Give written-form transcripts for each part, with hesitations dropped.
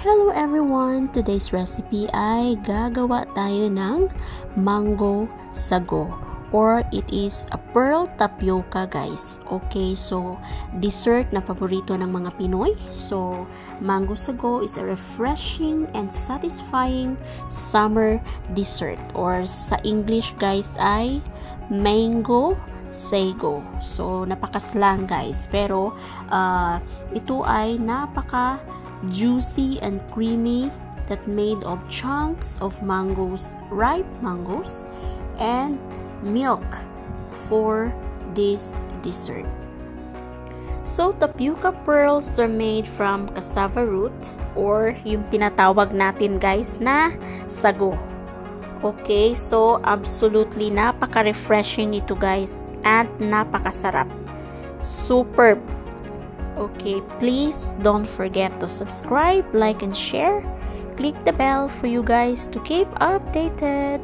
Hello everyone! Today's recipe ay gagawa tayo ng mango sago or it is a pearl tapioca guys. Okay, so dessert na paborito ng mga Pinoy. So mango sago is a refreshing and satisfying summer dessert or sa English guys ay mango sago. So napakaslang guys, pero ito ay napaka juicy and creamy that made of chunks of mangoes, ripe mangoes, and milk for this dessert. So tapioca pearls are made from cassava root or yung tinatawag natin guys na sago. Okay, so absolutely napaka-refreshing nito guys at napakasarap. Superb. Okay, please don't forget to subscribe, like, and share. Click the bell for you guys to keep updated.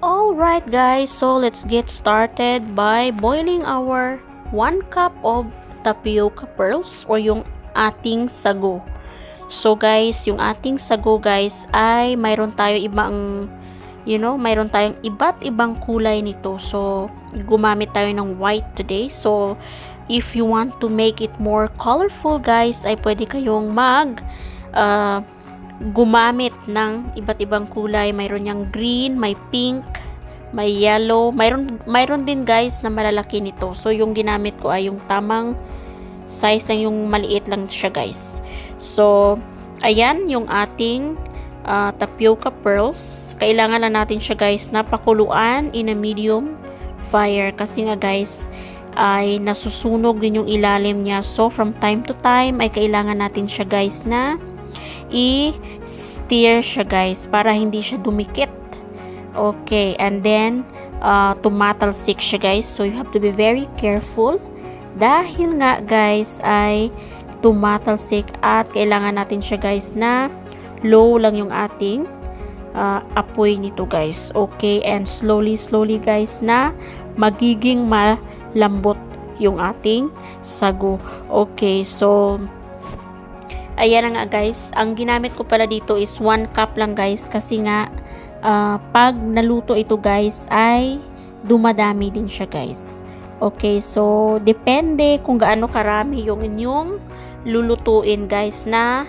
Alright guys, so let's get started by boiling our 1 cup of tapioca pearls or yung ating sago. So guys, yung ating sago guys ay mayroon tayo ibang, mayroon tayong iba't ibang kulay nito. So gumamit tayo ng white today. So if you want to make it more colorful guys, ay pwede kayong gumamit ng iba't ibang kulay. Mayroon yang green, may pink, may yellow, mayroon din guys na malalaki nito. So yung ginamit ko ay yung tamang size lang, yung maliit lang siya guys. So ayan yung ating tapioca pearls. Kailangan na natin siya guys na pakuluan in a medium fire kasi nga guys ay nasusunog din yung ilalim niya. So from time to time ay kailangan natin siya guys na i-stir siya guys para hindi siya dumikit. Okay, and then tumatalsik siya guys, so you have to be very careful dahil nga guys ay tumatalsik at kailangan natin siya guys na low lang yung ating apoy nito guys. Okay, and slowly guys na magiging malambot yung ating sago. Okay, so ayan na nga guys, ang ginamit ko pala dito is 1 cup lang guys kasi nga pag naluto ito guys ay dumadami din siya guys. Okay, so depende kung gaano karami yung inyong lulutuin guys na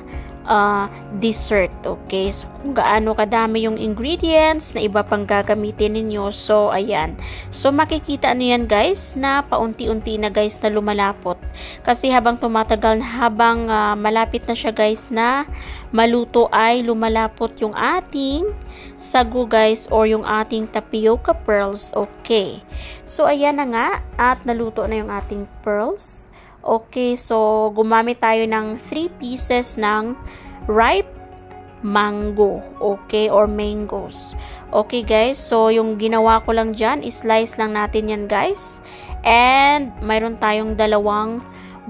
dessert. Okay, so kung gaano kadami yung ingredients na iba pang gagamitin ninyo. So ayan, so makikita nyo yan guys na paunti-unti na guys na lumalapot kasi habang tumatagal na, habang malapit na siya guys na maluto ay lumalapot yung ating sago guys or yung ating tapioca pearls. Okay, so ayan na nga at naluto na yung ating pearls. Okay, so gumamit tayo ng 3 pieces ng ripe mango, okay, or mangoes. Okay guys, so yung ginawa ko lang dyan, slice lang natin yan guys. And mayroon tayong 2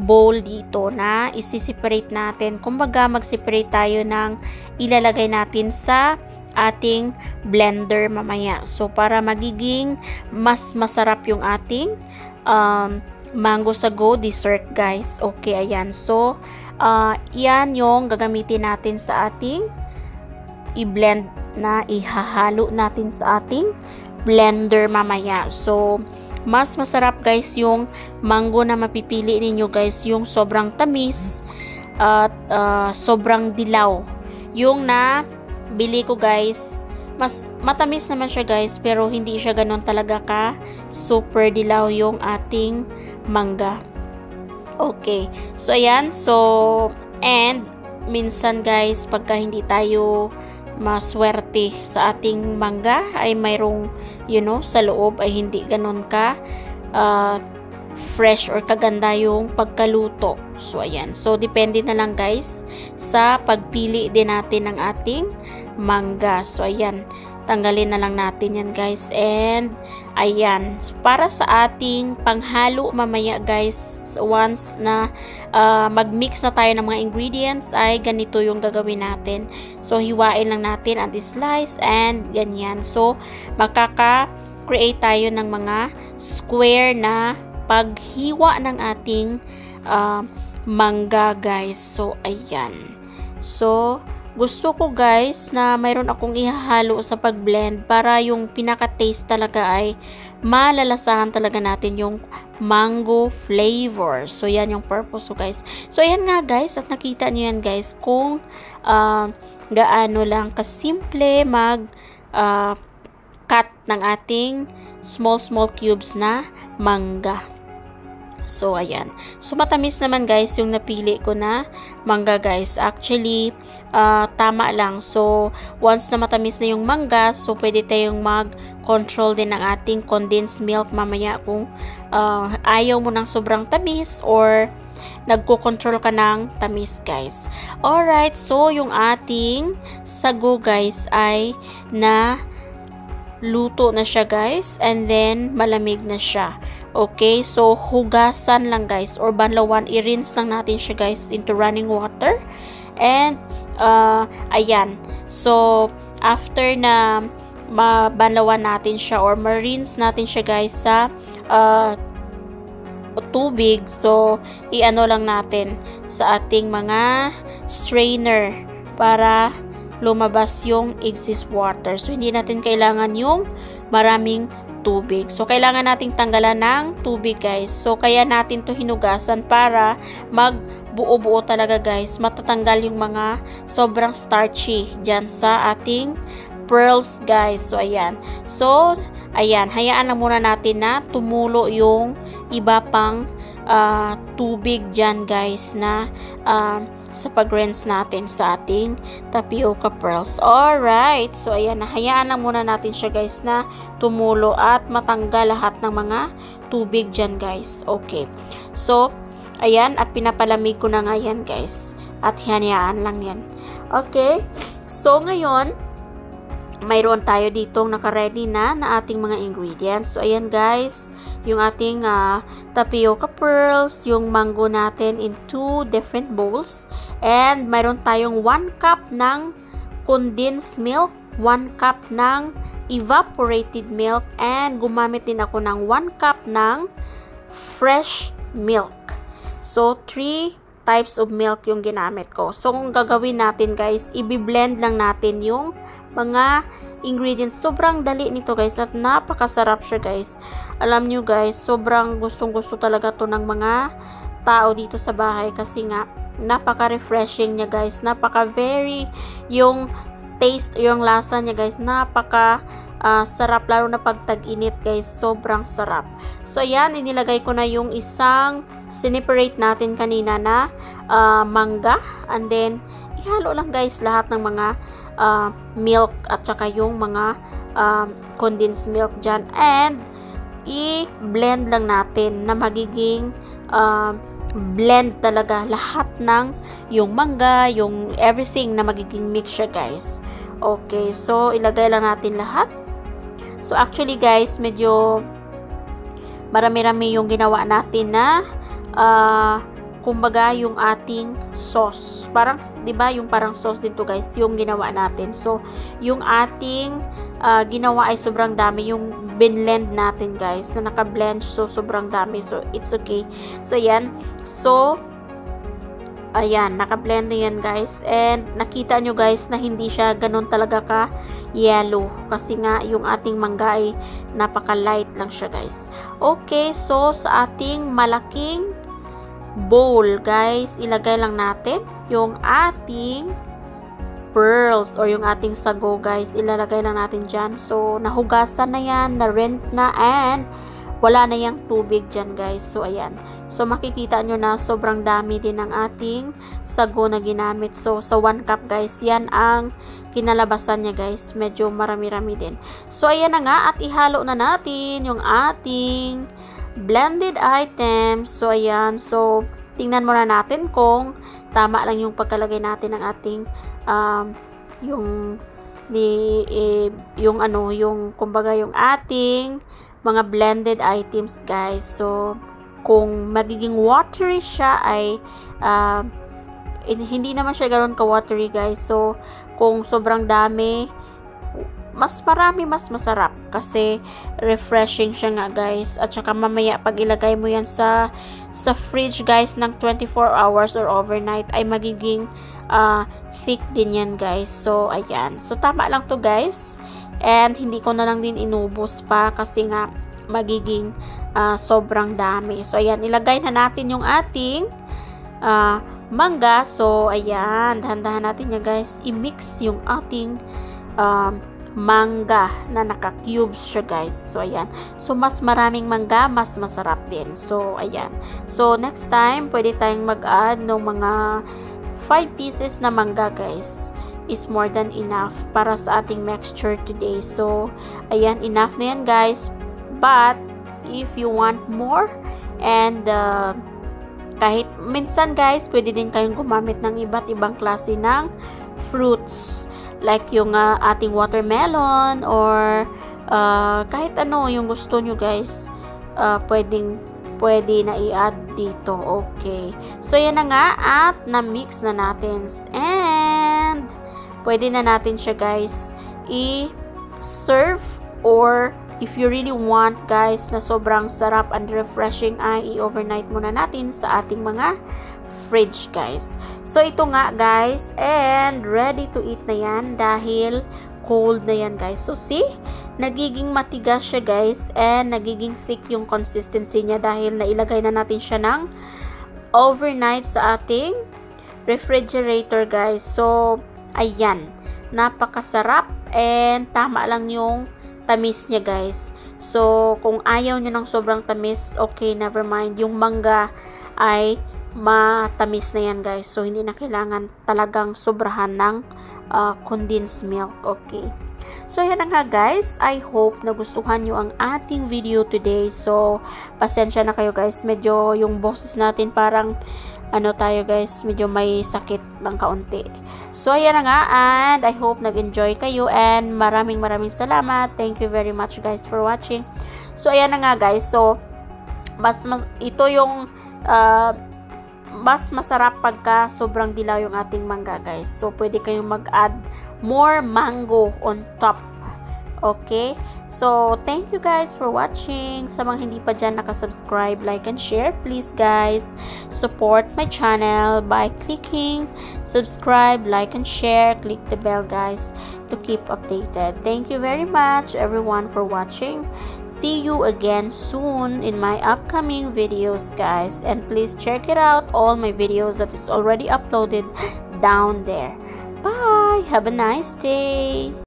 bowl dito na isi-separate natin. Kumbaga mag-separate tayo ng ilalagay natin sa ating blender mamaya. So para magiging mas masarap yung ating mango sago dessert guys. Okay, ayan. So yan yung gagamitin natin sa ating i-blend na ihahalo natin sa ating blender mamaya. So mas masarap guys yung mango na mapipili ninyo guys, yung sobrang tamis at sobrang dilaw. Yung na bili ko guys, mas matamis naman siya guys, pero hindi siya ganon talaga ka super dilaw yung ating mangga. Okay, so ayan, so and minsan guys pagka hindi tayo maswerte sa ating mangga ay mayroong sa loob ay hindi ganon ka fresh or kaganda yung pagkaluto. So ayan, so depende na lang guys sa pagpili din natin ng ating mangga. So ayan, tanggalin na lang natin yan guys. And ayan, para sa ating panghalo mamaya guys, once na magmix na tayo ng mga ingredients, ay ganito yung gagawin natin. So hiwain lang natin at slice and ganyan. So makaka-create tayo ng mga square na paghiwa ng ating mangga guys. So ayan. So gusto ko guys na mayroon akong ihahalo sa pag-blend para yung pinaka-taste talaga ay malalasahan talaga natin yung mango flavor. So yan yung purpose ko guys. So ayan nga guys, at nakita nyo yan guys kung gaano lang kasimple mag cut ng ating small cubes na mangga. So, ayan. So, matamis naman guys yung napili ko na mangga guys. Actually, tama lang. So, once na matamis na yung mangga, so pwede tayong mag-control din ng ating condensed milk mamaya kung ayaw mo ng sobrang tamis or nagko-control ka ng tamis guys. Alright, so yung ating sago guys ay na luto na siya guys, and then malamig na siya. Okay, so hugasan lang guys or banlawan, i-rinse lang natin siya guys into running water. And ayan, so after na mabanlawan natin siya or ma-rinse natin siya guys sa tubig, so i-ano lang natin sa ating mga strainer para lumabas yung excess water. So hindi natin kailangan yung maraming tubig. So kailangan nating tanggalan ng tubig guys. So kaya natin to hinugasan para magbuo-buo talaga guys. Matatanggal yung mga sobrang starchy dyan sa ating pearls guys. So ayan. So ayan, hayaan lang muna natin na tumulo yung iba pang tubig dyan guys na sa pag-rinse natin sa ating tapioca pearls. Alright, so ayan, hayaan lang muna natin siya guys na tumulo at matanggal lahat ng mga tubig dyan guys. Okay, so ayan, at pinapalamig ko na nga yan guys, at hayaan lang yan. Okay, so ngayon mayroon tayo ditong naka-ready na ating mga ingredients. So ayan guys, yung ating tapioca pearls, yung mango natin in 2 different bowls, and mayroon tayong 1 cup ng condensed milk, 1 cup ng evaporated milk, and gumamit din ako ng 1 cup ng fresh milk. So 3 types of milk yung ginamit ko. So kung gagawin natin guys, i-blend lang natin yung mga ingredients. Sobrang dali nito guys at napakasarap siya guys. Alam nyo guys, sobrang gustong-gusto talaga to ng mga tao dito sa bahay kasi nga napaka-refreshing niya guys. Napaka-very yung taste, yung lasa niya guys, napaka sarap lalo na pag tag-init guys. Sobrang sarap. So ayan, inilagay ko na yung isang sineparate natin kanina na mangga, and then ihalo lang guys lahat ng mga milk at saka yung mga condensed milk dyan, and i-blend lang natin na magiging blend talaga lahat ng yung mangga, yung everything na magiging mix siya guys. Okay, so ilagay lang natin lahat. So actually guys, medyo marami-rami yung ginawa natin na kumbaga yung ating sauce. Parang, 'di ba, yung parang sauce dito guys, yung ginawa natin. So, yung ating ginawa ay sobrang dami, yung binlend natin guys, na naka-blend, so sobrang dami. So, it's okay. So, ayan. So, ayan, naka-blend na yan guys. And, nakita nyo guys na hindi siya ganun talaga ka yellow. Kasi nga, yung ating mangga ay napaka-light lang siya guys. Okay, so, sa ating malaking bowl guys, ilagay lang natin yung ating pearls or yung ating sago guys, ilalagay lang natin dyan. So nahugasan na yan, na-rinse na, and wala na yung tubig dyan guys. So ayan, so makikita nyo na sobrang dami din ng ating sago na ginamit. So sa 1 cup guys, yan ang kinalabasan niya guys, medyo marami-rami din. So ayan na nga, at ihalo na natin yung ating blended items. So ayan, so tingnan muna natin kung tama lang yung pagkalagay natin ng ating yung yung kumbaga yung ating mga blended items, guys. So kung magiging watery siya ay hindi naman siya ganoon ka watery, guys. So kung sobrang dami, mas marami, mas masarap kasi refreshing siya nga, guys. At saka mamaya pag ilagay mo yan sa fridge, guys, ng 24 hours or overnight ay magiging thick din yan, guys. So ayan, so tama lang to, guys, and hindi ko na lang din inubos pa kasi nga magiging sobrang dami. So ayan, ilagay na natin yung ating mangga. So ayan, dahan-dahan natin yan, guys, i-mix yung ating mangga na naka-cubes siya, guys. So ayan, so mas maraming mangga, mas masarap din. So ayan, so next time pwede tayong mag-add ng mga 5 pieces na mangga, guys, is more than enough para sa ating mixture today. So ayan, enough na yan, guys. But if you want more, and kahit minsan, guys, pwede din kayong gumamit ng iba't ibang klase ng fruits, like yung ating watermelon or kahit ano yung gusto nyo, guys, pwede na i-add dito. Okay, so yan na nga, at na-mix na natin, and pwede na natin siya, guys, i-serve, or if you really want, guys, na sobrang sarap and refreshing, ay i-overnight muna natin sa ating mga fridge, guys. So ito nga, guys, and ready to eat na yan dahil cold na yan, guys. So see, nagiging matigas siya, guys, and nagiging thick yung consistency niya dahil nailagay na natin siya ng overnight sa ating refrigerator, guys. So ayan, napakasarap and tama lang yung tamis niya, guys. So kung ayaw nyo ng sobrang tamis, okay, never mind. Yung mangga ay matamis na yan, guys. So hindi na kailangan talagang sobrahan ng condensed milk. Okay, so yan na nga, guys. I hope nagustuhan nyo ang ating video today. So pasensya na kayo, guys, medyo yung boses natin parang tayo, guys, medyo may sakit ng kaunti. So ayan na nga, and I hope nag-enjoy kayo, and maraming salamat. Thank you very much, guys, for watching. So ayan na nga, guys. So ito yung mas masarap pagka sobrang dilaw yung ating mangga, guys. So pwede kayong mag-add more mango on top. Okay, so thank you, guys, for watching. Sa mga hindi pa dyan nakasubscribe, like and share, please, guys, support my channel by clicking subscribe, like and share, click the bell, guys, to keep updated. Thank you very much, everyone, for watching. See you again soon in my upcoming videos, guys, and please check it out, all my videos that is already uploaded down there. Bye, have a nice day.